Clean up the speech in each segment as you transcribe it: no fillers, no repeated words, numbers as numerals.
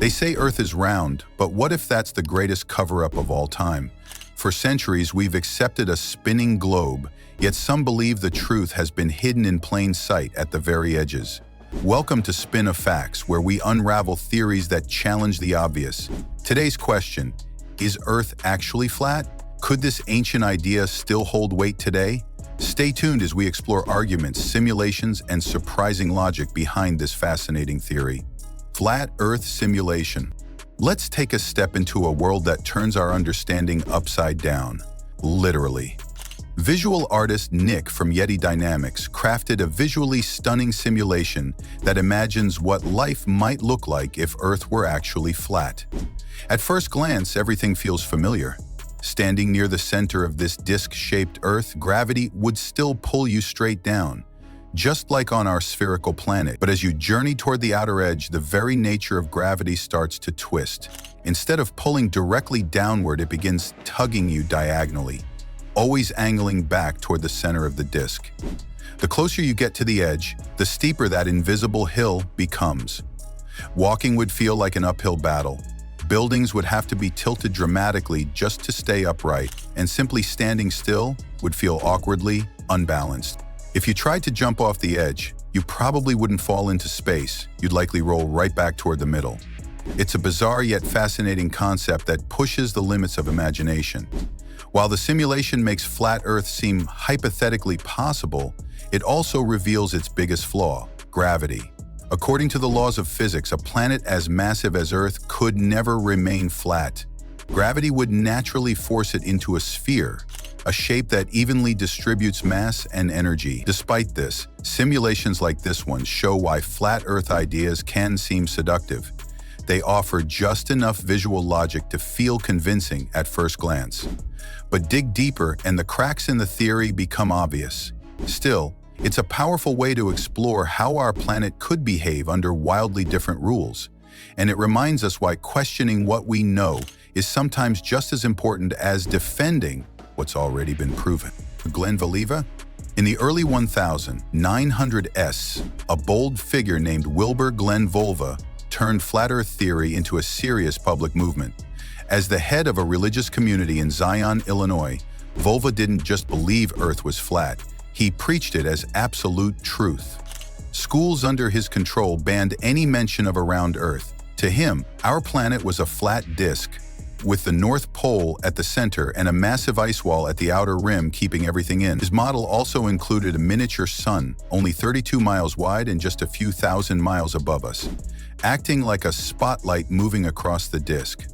They say Earth is round, but what if that's the greatest cover-up of all time? For centuries, we've accepted a spinning globe, yet some believe the truth has been hidden in plain sight at the very edges. Welcome to Spin of Facts, where we unravel theories that challenge the obvious. Today's question: is Earth actually flat? Could this ancient idea still hold weight today? Stay tuned as we explore arguments, simulations, and surprising logic behind this fascinating theory. Flat Earth simulation. Let's take a step into a world that turns our understanding upside down, literally. Visual artist Nick from Yeti Dynamics crafted a visually stunning simulation that imagines what life might look like if Earth were actually flat. At first glance, everything feels familiar. Standing near the center of this disc-shaped Earth, gravity would still pull you straight down, just like on our spherical planet. But as you journey toward the outer edge, the very nature of gravity starts to twist. Instead of pulling directly downward, it begins tugging you diagonally, always angling back toward the center of the disk. The closer you get to the edge, the steeper that invisible hill becomes. Walking would feel like an uphill battle. Buildings would have to be tilted dramatically just to stay upright, and simply standing still would feel awkwardly unbalanced. If you tried to jump off the edge, you probably wouldn't fall into space. You'd likely roll right back toward the middle. It's a bizarre yet fascinating concept that pushes the limits of imagination. While the simulation makes flat Earth seem hypothetically possible, it also reveals its biggest flaw: gravity. According to the laws of physics, a planet as massive as Earth could never remain flat. Gravity would naturally force it into a sphere, a shape that evenly distributes mass and energy. Despite this, simulations like this one show why flat Earth ideas can seem seductive. They offer just enough visual logic to feel convincing at first glance. But dig deeper and the cracks in the theory become obvious. Still, it's a powerful way to explore how our planet could behave under wildly different rules. And it reminds us why questioning what we know is sometimes just as important as defending what's already been proven. Glen Voliva? In the early 1900s, a bold figure named Wilbur Glenn Voliva turned flat Earth theory into a serious public movement. As the head of a religious community in Zion, Illinois, Voliva didn't just believe Earth was flat. He preached it as absolute truth. Schools under his control banned any mention of a round Earth. To him, our planet was a flat disk, with the North Pole at the center and a massive ice wall at the outer rim keeping everything in. His model also included a miniature sun, only 32 miles wide and just a few thousand miles above us, acting like a spotlight moving across the disk.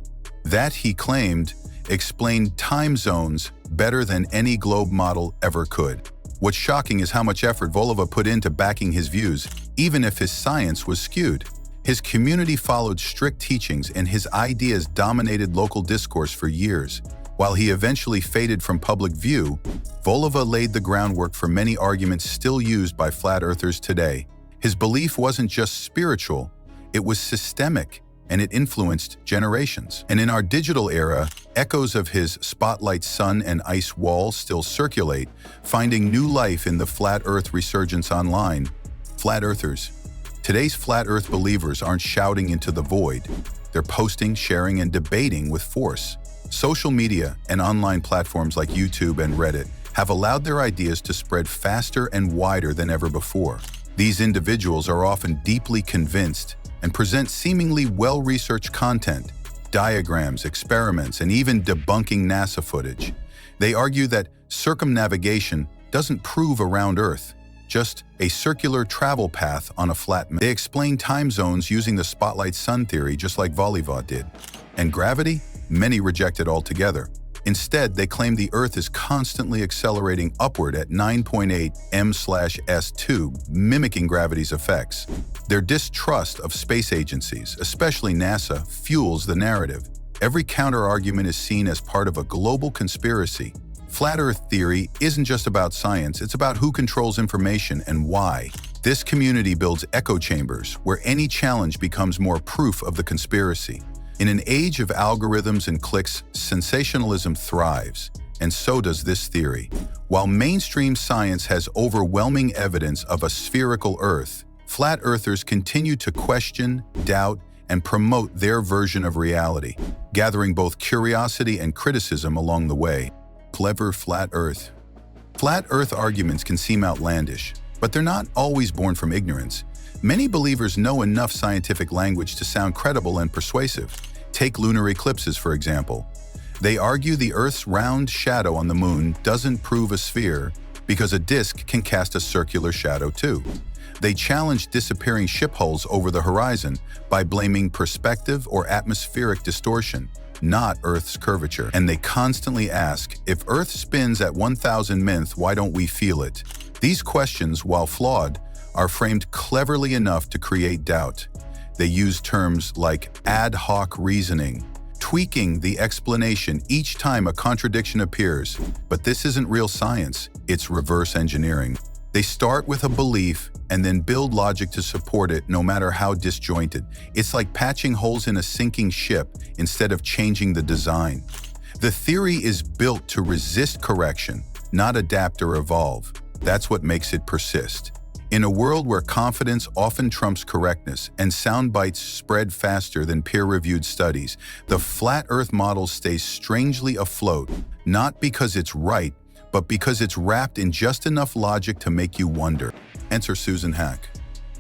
That, he claimed, explained time zones better than any globe model ever could. What's shocking is how much effort Voliva put into backing his views, even if his science was skewed. His community followed strict teachings and his ideas dominated local discourse for years. While he eventually faded from public view, Voliva laid the groundwork for many arguments still used by flat earthers today. His belief wasn't just spiritual, it was systemic, and it influenced generations. And in our digital era, echoes of his spotlight sun and ice wall still circulate, finding new life in the flat Earth resurgence online. Flat Earthers. Today's flat Earth believers aren't shouting into the void. They're posting, sharing, and debating with force. Social media and online platforms like YouTube and Reddit have allowed their ideas to spread faster and wider than ever before. These individuals are often deeply convinced and present seemingly well-researched content, diagrams, experiments, and even debunking NASA footage. They argue that circumnavigation doesn't prove a round Earth, just a circular travel path on a flat map. They explain time zones using the spotlight sun theory just like Voliva did. And gravity? Many reject it altogether. Instead, they claim the Earth is constantly accelerating upward at 9.8 m/s², mimicking gravity's effects. Their distrust of space agencies, especially NASA, fuels the narrative. Every counter-argument is seen as part of a global conspiracy. Flat Earth theory isn't just about science, it's about who controls information and why. This community builds echo chambers, where any challenge becomes more proof of the conspiracy. In an age of algorithms and clicks, sensationalism thrives, and so does this theory. While mainstream science has overwhelming evidence of a spherical Earth, flat earthers continue to question, doubt, and promote their version of reality, gathering both curiosity and criticism along the way. Clever flat Earth. Flat Earth arguments can seem outlandish, but they're not always born from ignorance. Many believers know enough scientific language to sound credible and persuasive. Take lunar eclipses, for example. They argue the Earth's round shadow on the moon doesn't prove a sphere because a disk can cast a circular shadow too. They challenge disappearing ship hulls over the horizon by blaming perspective or atmospheric distortion, not Earth's curvature. And they constantly ask, if Earth spins at 1,000 minth, why don't we feel it? These questions, while flawed, are framed cleverly enough to create doubt. They use terms like ad hoc reasoning, tweaking the explanation each time a contradiction appears. But this isn't real science, it's reverse engineering. They start with a belief and then build logic to support it, no matter how disjointed. It's like patching holes in a sinking ship instead of changing the design. The theory is built to resist correction, not adapt or evolve. That's what makes it persist. In a world where confidence often trumps correctness and sound bites spread faster than peer-reviewed studies, the flat Earth model stays strangely afloat, not because it's right, but because it's wrapped in just enough logic to make you wonder. Answer Susan Haack.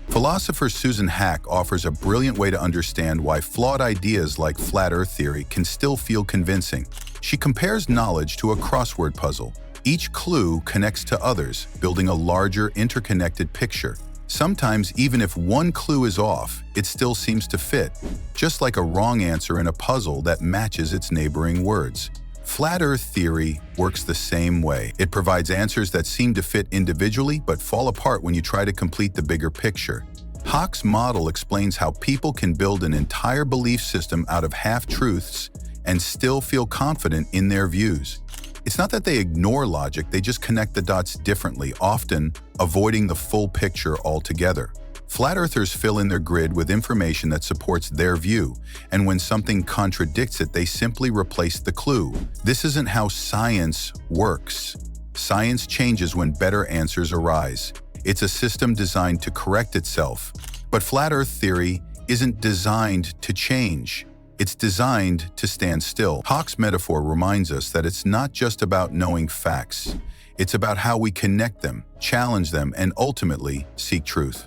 Philosopher Susan Haack offers a brilliant way to understand why flawed ideas like flat Earth theory can still feel convincing. She compares knowledge to a crossword puzzle. Each clue connects to others, building a larger, interconnected picture. Sometimes, even if one clue is off, it still seems to fit, just like a wrong answer in a puzzle that matches its neighboring words. Flat Earth theory works the same way. It provides answers that seem to fit individually but fall apart when you try to complete the bigger picture. Haack's model explains how people can build an entire belief system out of half-truths and still feel confident in their views. It's not that they ignore logic, they just connect the dots differently, often avoiding the full picture altogether. Flat Earthers fill in their grid with information that supports their view, and when something contradicts it, they simply replace the clue. This isn't how science works. Science changes when better answers arise. It's a system designed to correct itself. But Flat Earth theory isn't designed to change. It's designed to stand still. Haack's metaphor reminds us that it's not just about knowing facts. It's about how we connect them, challenge them, and ultimately seek truth.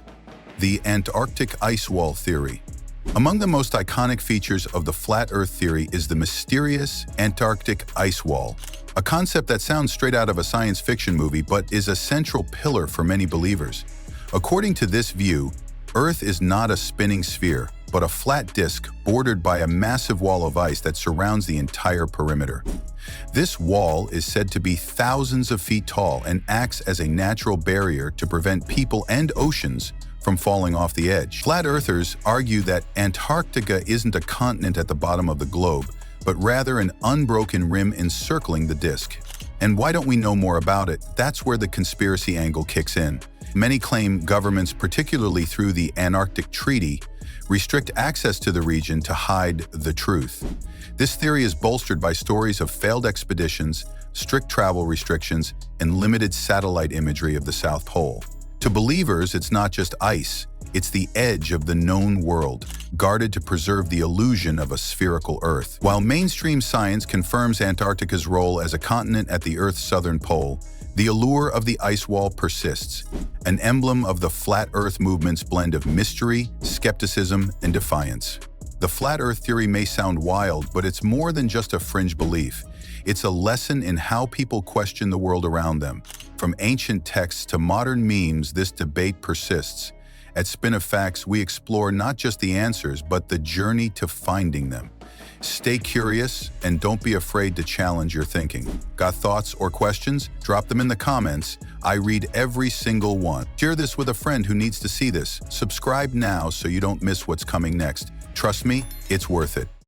The Antarctic Ice Wall theory. Among the most iconic features of the Flat Earth theory is the mysterious Antarctic Ice Wall, a concept that sounds straight out of a science fiction movie but is a central pillar for many believers. According to this view, Earth is not a spinning sphere, but a flat disk bordered by a massive wall of ice that surrounds the entire perimeter. This wall is said to be thousands of feet tall and acts as a natural barrier to prevent people and oceans from falling off the edge. Flat Earthers argue that Antarctica isn't a continent at the bottom of the globe, but rather an unbroken rim encircling the disk. And why don't we know more about it? That's where the conspiracy angle kicks in. Many claim governments, particularly through the Antarctic Treaty, restrict access to the region to hide the truth. This theory is bolstered by stories of failed expeditions, strict travel restrictions, and limited satellite imagery of the South Pole. To believers, it's not just ice, it's the edge of the known world, guarded to preserve the illusion of a spherical Earth. While mainstream science confirms Antarctica's role as a continent at the Earth's southern pole, the allure of the ice wall persists, an emblem of the Flat Earth movement's blend of mystery, skepticism, and defiance. The Flat Earth theory may sound wild, but it's more than just a fringe belief. It's a lesson in how people question the world around them. From ancient texts to modern memes, this debate persists. At Spin of Facts, we explore not just the answers, but the journey to finding them. Stay curious and don't be afraid to challenge your thinking. Got thoughts or questions? Drop them in the comments. I read every single one. Share this with a friend who needs to see this. Subscribe now so you don't miss what's coming next. Trust me, it's worth it.